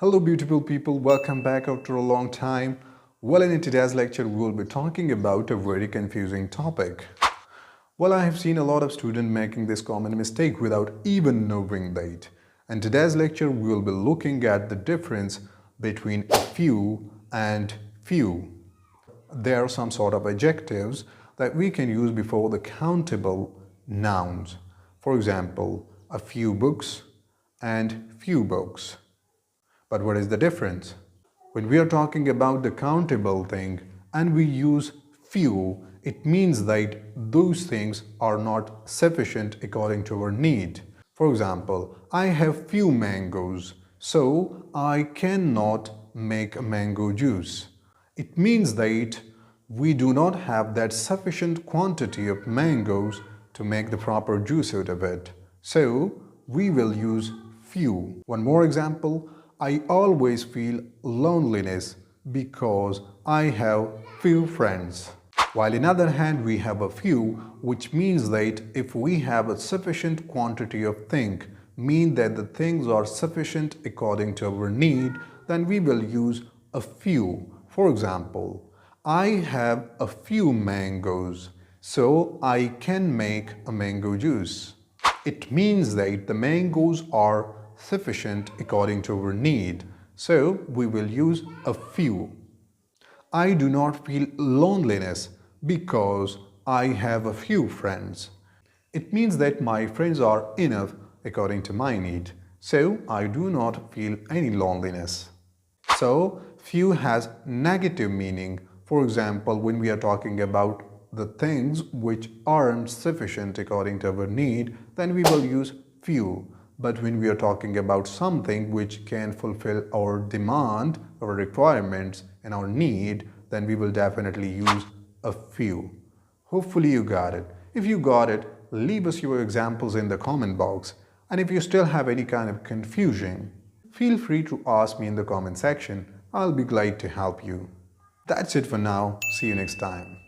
Hello beautiful people, welcome back after a long time. Well, in today's lecture we will be talking about a very confusing topic. Well, I have seen a lot of students making this common mistake without even knowing that. In today's lecture we will be looking at the difference between a few and few. There are some sort of adjectives that we can use before the countable nouns. For example, a few books and few books. But what is the difference? When we are talking about the countable thing and we use few, it means that those things are not sufficient according to our need. For example, I have few mangoes, so I cannot make a mango juice. It means that we do not have that sufficient quantity of mangoes to make the proper juice out of it. So we will use few. One more example, I always feel loneliness because I have few friends. While in other hand we have a few, which means that if we have a sufficient quantity of thing, mean that the things are sufficient according to our need, then we will use a few. For example, I have a few mangoes, so I can make a mango juice. It means that the mangoes are sufficient according to our need, so we will use a few. I do not feel loneliness because I have a few friends. It means that my friends are enough according to my need, so I do not feel any loneliness. So, few has negative meaning. For example, when we are talking about the things which aren't sufficient according to our need, then we will use few. But when we are talking about something which can fulfill our demand, our requirements, and our need, then we will definitely use a few. Hopefully you got it. If you got it, leave us your examples in the comment box. And if you still have any kind of confusion, feel free to ask me in the comment section. I'll be glad to help you. That's it for now. See you next time.